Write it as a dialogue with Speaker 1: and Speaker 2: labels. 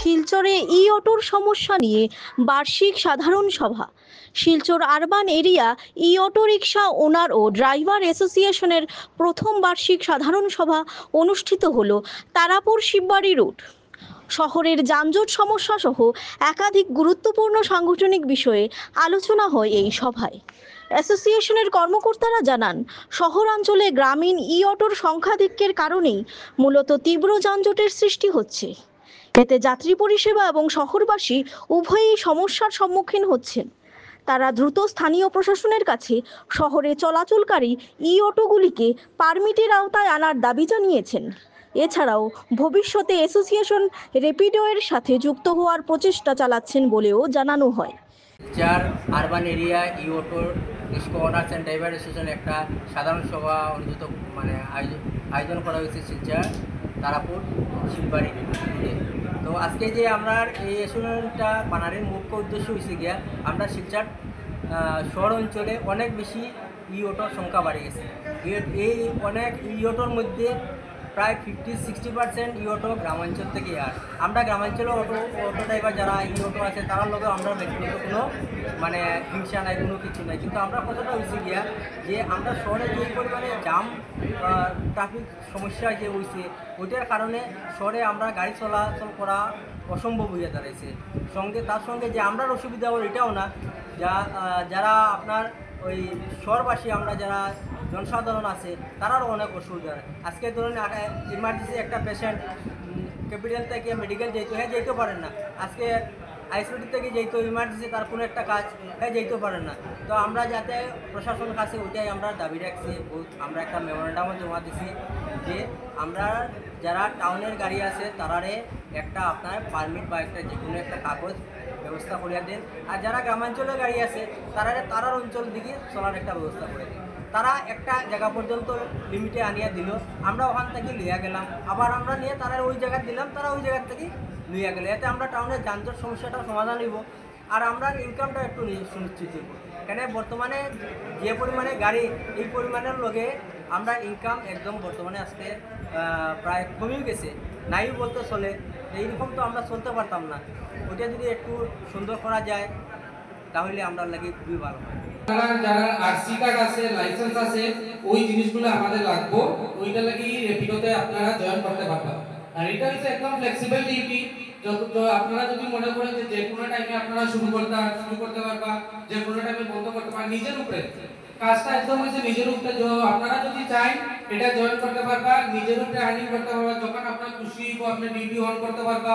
Speaker 1: শিলচরে ই অটোর সমস্যা নিয়ে বার্ষিক সাধারণ সভা। শিলচর আরবান এরিয়া ই অটো রিক্সা ওনার ও ড্রাইভার অ্যাসোসিয়েশনের প্রথম বার্ষিক সাধারণ সভা অনুষ্ঠিত হলো তারাপুর শিববাড়ি রুট। শহরের যানজট সমস্যা সহ একাধিক গুরুত্বপূর্ণ সাংগঠনিক বিষয়ে আলোচনা হয় এই সভায়। অ্যাসোসিয়েশনের কর্মকর্তারা জানান, শহরাঞ্চলে গ্রামীণ ই অটোর সংখ্যাধিক্যের কারণেই মূলত তীব্র যানজটের সৃষ্টি হচ্ছে। এতে যাত্রী পরিষেবা এবং শহরবাসী উভয়ই সমস্যার সম্মুখীন হচ্ছেন। তারা দ্রুত স্থানীয় প্রশাসনের কাছে শহরে চলাচলকারী ই অটোগুলিকে পারমিটের আওতায় আনার দাবি জানিয়েছেন। এছাড়াও ভবিষ্যতে অ্যাসোসিয়েশন র্যাপিডো এর সাথে যুক্ত হওয়ার প্রচেষ্টা চালাচ্ছেন বলেও জানানো হয়।
Speaker 2: শিলচর আরবান এরিয়া ই অটোর রিক্সা ওনার্স অ্যান্ড ড্রাইভার অ্যাসোসিয়েশন একটা সাধারণ সভা অনুষ্ঠিত আয়োজন করা হয়েছে শিলচর তারাপুর শিববাড়ি রোডে। তো আজকে যে আমরা এই অ্যাসোসিয়েশনটা বানানোর মুখ্য উদ্দেশ্য হয়েছে গিয়া আমরা শিলচর শহর অঞ্চলে অনেক বেশি ই অটোর সংখ্যা বাড়ে গেছে। এই অনেক ই অটোর মধ্যে প্রায় 50-60% ই অটো গ্রামাঞ্চল থেকে আর আমরা গ্রামাঞ্চলে অটো ড্রাইভার যারা ই অটো আছে তার লগে আমরা ব্যক্তিগত কোনো মানে হিংসা নাই, কোনো কিছু নাই। কিন্তু আমরা কতটা হয়েছে গিয়া যে আমরা শহরে যে পরিমাণে জাম ট্রাফিক সমস্যা যে হয়েছে ওইটার কারণে শহরে আমরা গাড়ি চলাচল করা অসম্ভব হয়ে দাঁড়াইছে। তার সঙ্গে যে আমরা অসুবিধা হল এটাও না, যারা আপনার ওই শহরবাসী আমরা যারা জনসাধারণ আছে তারারও অনেক অসুবিধা। আজকে ধরুন ইমার্জেন্সি একটা পেশেন্ট ক্যাপিটাল থেকে মেডিকেল যেতে পারেন না, আজকে আইসিইউটি থেকে যেহেতু ইমার্জেন্সি তার কোনো একটা কাজ যেতে পারেন না। তো আমরা যাতে প্রশাসনের কাছে ওইটাই আমরা দাবি রাখছি, আমরা একটা মেমোরেন্ডামও জমা দিছি যে আমরা যারা টাউনের গাড়ি আছে তারারে একটা আপনার পারমিট বা একটা যে কোনো একটা কাগজ ব্যবস্থা করিয়া দেন, আর যারা গ্রামাঞ্চলের গাড়ি আছে তারার অঞ্চল দিকে চলার একটা ব্যবস্থা করে দেন। তারা একটা জায়গা পর্যন্ত লিমিটে আনিয়া দিল, আমরা ওখান থেকে লিয়া গেলাম, আবার আমরা নিয়ে তারা ওই জায়গায় দিলাম, তারা ওই জায়গার থেকে লিয়া গেলে, এতে আমরা টাউনের যানজট সমস্যাটা সমাধান হইব আর আমরা ইনকামটা একটু সুনিশ্চিত হইব। কেন বর্তমানে যে পরিমাণে গাড়ি এই পরিমাণের লগে আমরা ইনকাম একদম বর্তমানে আজকে প্রায় কমেও গেছে, নাই বলতে চলে। এইরকম তো আমরা চলতে পারতাম না, ওইটা যদি একটু সুন্দর করা যায় তাহলে আমরা লাগে খুবই ভালো হয়।
Speaker 3: যারা আরসি কার্ড আছে, লাইসেন্স আছে, ওই জিনিসগুলো আমাদের লাগবে, ওইটা লাগি র্যাপিডোতে আপনারা জয়েন করতে পারবেন। আর এটা হচ্ছে একদম ফ্লেক্সিবল ডিউটি, তো আপনারা যদি মনে করেন যে কোনো টাইমে আপনারা শুরু করতে পারবা, যে কোনো টাইমে বন্ধ করতে পারবা, নিজের উপরে কাজটা একদম হচ্ছে নিজের উপরে। আপনারা যদি চান এটা জয়েন করতে পারবা, নিজের উপরে আর্নিং করতে পারবা, যখন আপনার খুশি হইব আপনি ডিউটি অন করতে পারবা।